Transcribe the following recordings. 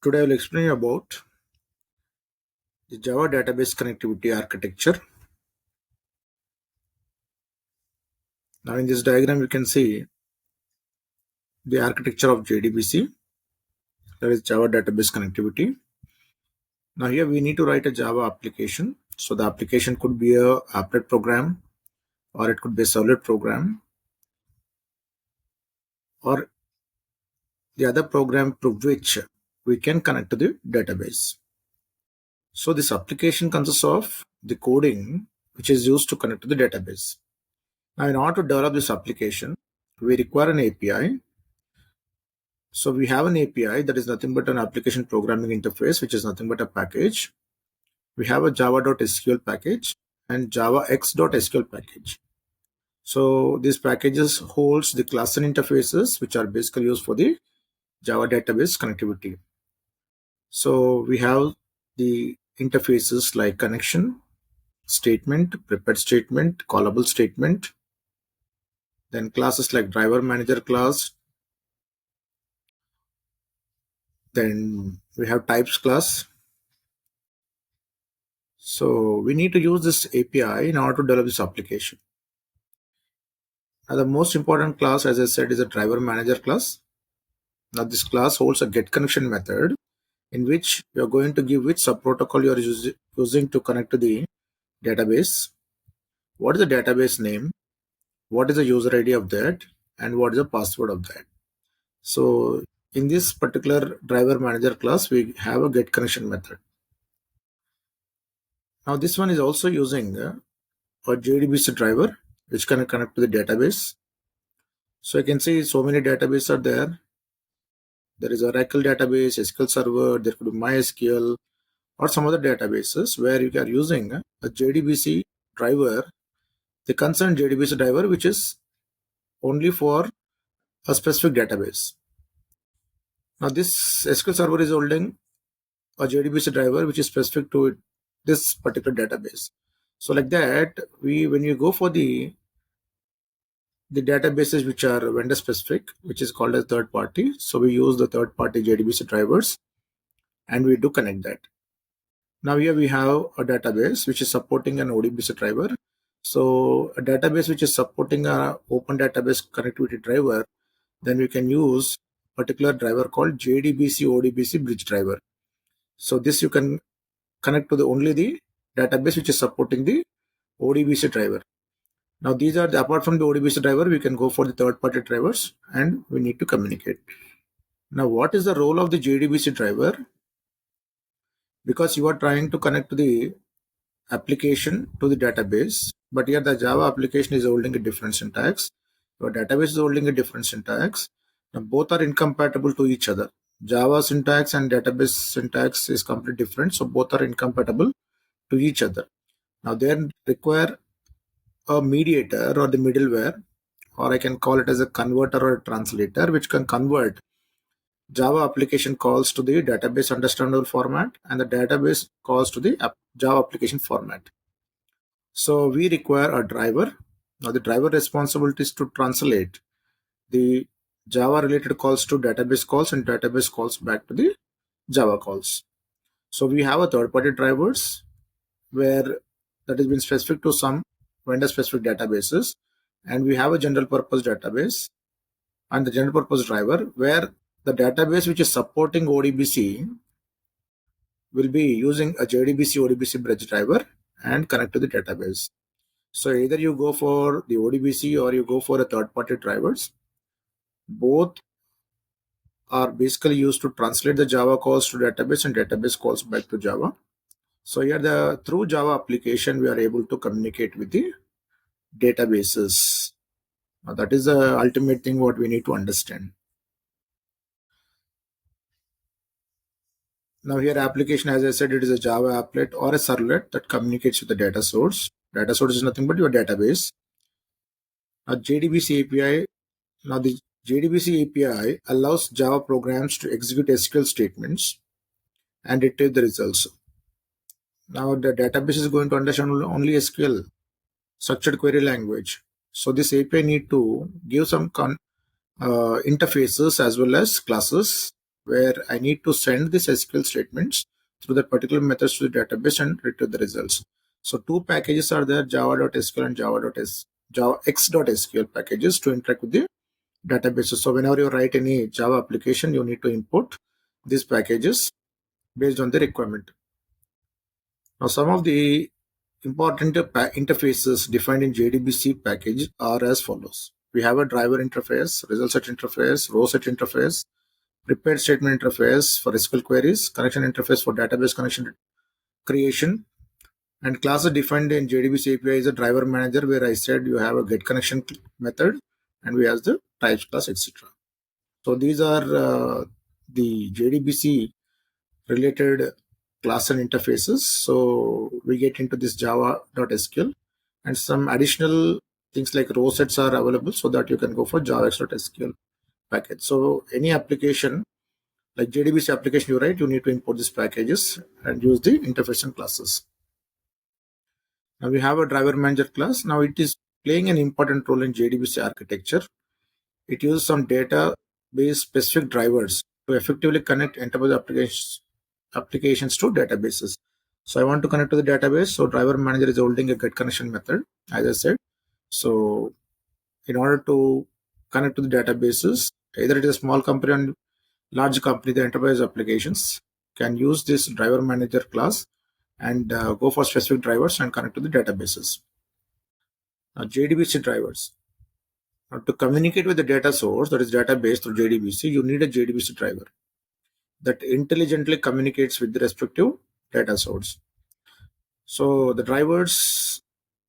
Today I will explain you about the Java database connectivity architecture. Now in this diagram you can see the architecture of JDBC, that is Java database connectivity. Now here we need to write a Java application. So the application could be a applet program, or it could be a servlet program, or the other program through which we can connect to the database. So this application consists of the coding which is used to connect to the database. Now in order to develop this application, we require an API. So we have an API that is nothing but an application programming interface, which is nothing but a package. We have a java.sql package and javax.sql package. So these packages holds the class and interfaces, which are basically used for the Java database connectivity. So we have the interfaces like connection, statement, prepared statement, callable statement, then classes like driver manager class. Then we have types class. So we need to use this API in order to develop this application. Now the most important class, as I said, is a driver manager class. Now this class holds a get connection method in which you are going to give which subprotocol you are using to connect to the database, what is the database name, what is the user ID of that, and what is the password of that. So in this particular driver manager class, we have a get connection method. Now this one is also using a JDBC driver which can connect to the database. So you can see so many databases are there. There is Oracle database, SQL Server, there could be MySQL or some other databases where you are using a JDBC driver, the concerned JDBC driver, which is only for a specific database. Now this SQL Server is holding a JDBC driver which is specific to this particular database. So like that, when you go for the databases which are vendor specific, which is called as third party, so we use the third party JDBC drivers and we do connect that. Now here we have a database which is supporting an ODBC driver. So a database which is supporting a open database connectivity driver, then we can use a particular driver called JDBC ODBC bridge driver. So this you can connect to only the database which is supporting the ODBC driver. Now these are apart from the ODBC driver, we can go for the third party drivers and we need to communicate. Now what is the role of the JDBC driver? Because you are trying to connect to the application to the database, but here the Java application is holding a different syntax. Your database is holding a different syntax. Now both are incompatible to each other. Java syntax and database syntax is completely different, so both are incompatible to each other. Now they require a mediator or the middleware, or I can call it as a converter or a translator, which can convert Java application calls to the database understandable format and the database calls to the Java application format. So we require a driver. Now the driver responsibility is to translate the Java related calls to database calls and database calls back to the Java calls. So we have a third party drivers where that has been specific to some vendor specific databases, and we have a general purpose database and the general purpose driver where the database which is supporting ODBC will be using a JDBC ODBC bridge driver and connect to the database. So either you go for the ODBC or you go for a third party drivers. Both are basically used to translate the Java calls to database and database calls back to Java. So here through Java application, we are able to communicate with the databases. Now that is the ultimate thing what we need to understand. Now here application, as I said, it is a Java applet or a servlet that communicates with the data source. Data source is nothing but your database. Now JDBC API. Now the JDBC API allows Java programs to execute SQL statements and retrieve the results. Now the database is going to understand only SQL, structured query language. So this API need to give some interfaces as well as classes where I need to send this SQL statements through that particular methods to the database and retrieve the results. So two packages are there, java.sql and javax.sql packages to interact with the databases. So whenever you write any Java application, you need to import these packages based on the requirement. Now, some of the important interfaces defined in JDBC package are as follows. We have a driver interface, result set interface, row set interface, prepared statement interface for SQL queries, connection interface for database connection creation, and classes defined in JDBC API is a driver manager, where I said you have a get connection method and we have the types class, etc. So these are the JDBC related class and interfaces. So we get into this java.sql, and some additional things like row sets are available, so that you can go for javax.sql package. So any application like JDBC application you write, you need to import these packages and use the interface and classes. Now we have a driver manager class. Now it is playing an important role in JDBC architecture. It uses some database specific drivers to effectively connect enterprise applications to databases. So I want to connect to the database. So driver manager is holding a get connection method, as I said. So in order to connect to the databases, either it is a small company or large company, the enterprise applications can use this driver manager class and go for specific drivers and connect to the databases. Now, JDBC drivers. Now, to communicate with the data source, that is database through JDBC, you need a JDBC driver that intelligently communicates with the respective data source. So the drivers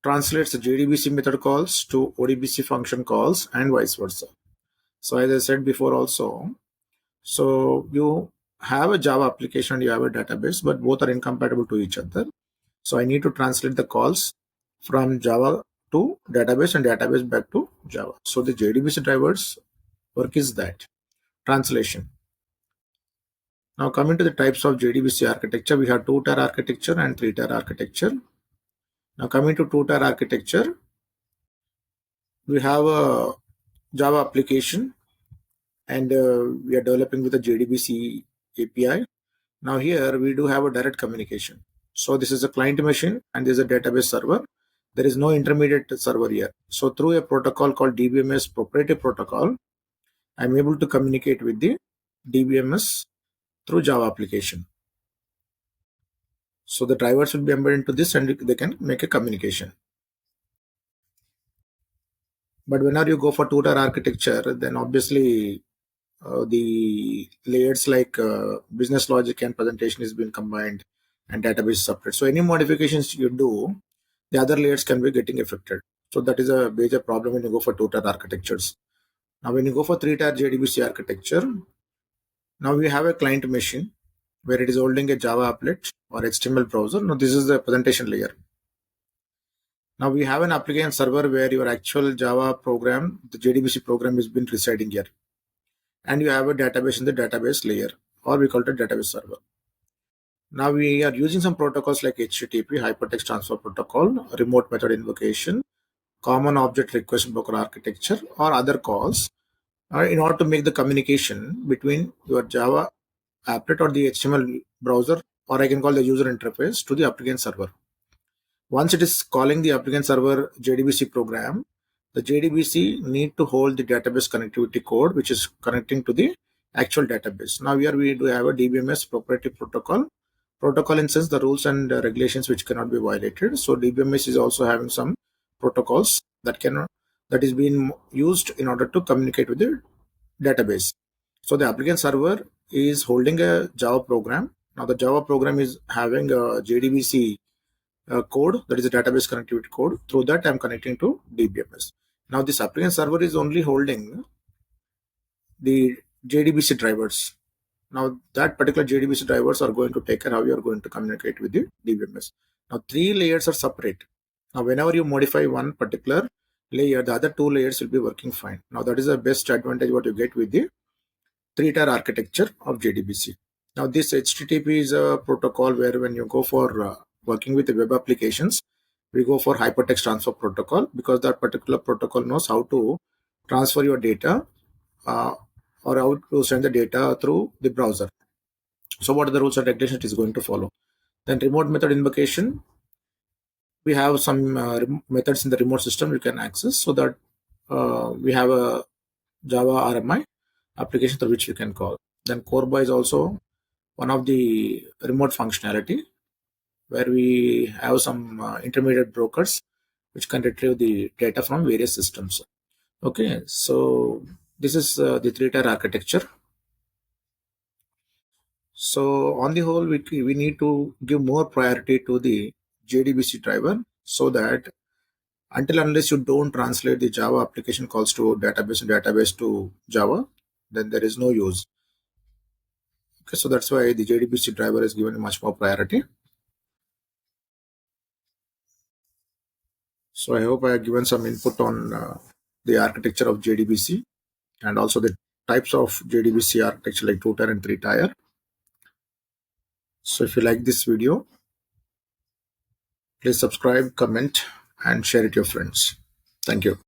translates the JDBC method calls to ODBC function calls and vice versa. So as I said before also, so you have a Java application and you have a database, but both are incompatible to each other. So I need to translate the calls from Java to database and database back to Java. So the JDBC drivers work is that translation. Now coming to the types of JDBC architecture, we have 2-tier architecture and 3-tier architecture. Now coming to 2-tier architecture, we have a Java application and we are developing with the JDBC API. Now here we do have a direct communication. So this is a client machine and this is a database server. There is no intermediate server here. So through a protocol called DBMS proprietary protocol, I'm able to communicate with the DBMS through Java application. So the drivers will be embedded into this and they can make a communication. But whenever you go for 2-tier architecture, then obviously the layers like business logic and presentation is being combined and database is separate. So any modifications you do, the other layers can be getting affected. So that is a major problem when you go for 2-tier architectures. Now when you go for 3-tier JDBC architecture, now we have a client machine where it is holding a Java applet or HTML browser. Now this is the presentation layer. Now we have an application server where your actual Java program, the JDBC program, has been residing here. And you have a database in the database layer, or we call it a database server. Now we are using some protocols like HTTP, Hypertext Transfer Protocol, remote method invocation, common object request broker architecture, or other calls in order to make the communication between your Java applet or the HTML browser, or I can call the user interface, to the applicant server. Once it is calling the applicant server JDBC program, the JDBC need to hold the database connectivity code, which is connecting to the actual database. Now here we do have a DBMS proprietary protocol. Protocol in sense the rules and regulations which cannot be violated. So DBMS is also having some protocols that is being used in order to communicate with the database. So the applicant server is holding a Java program. Now the Java program is having a JDBC code, that is a database connectivity code. Through that I'm connecting to DBMS. Now this applicant server is only holding the JDBC drivers. Now that particular JDBC drivers are going to take care how you are going to communicate with the DBMS. Now 3 layers are separate. Now whenever you modify one particular layer, the other 2 layers will be working fine. Now that is the best advantage what you get with the 3-tier architecture of JDBC. Now this HTTP is a protocol where when you go for working with the web applications, we go for Hypertext Transfer Protocol, because that particular protocol knows how to transfer your data or how to send the data through the browser. So what are the rules and regulations it is going to follow? Then remote method invocation, we have some methods in the remote system you can access, so that we have a Java RMI application through which we can call. Then Coreba is also one of the remote functionality where we have some intermediate brokers which can retrieve the data from various systems. Okay, so this is the three-tier architecture. So on the whole, we need to give more priority to the JDBC driver, so that until unless you don't translate the Java application calls to database and database to Java, then there is no use. Okay, so that's why the JDBC driver is given much more priority. So I hope I have given some input on the architecture of JDBC and also the types of JDBC architecture like 2-tier and 3-tier. So if you like this video, please subscribe, comment, and share it with your friends. Thank you.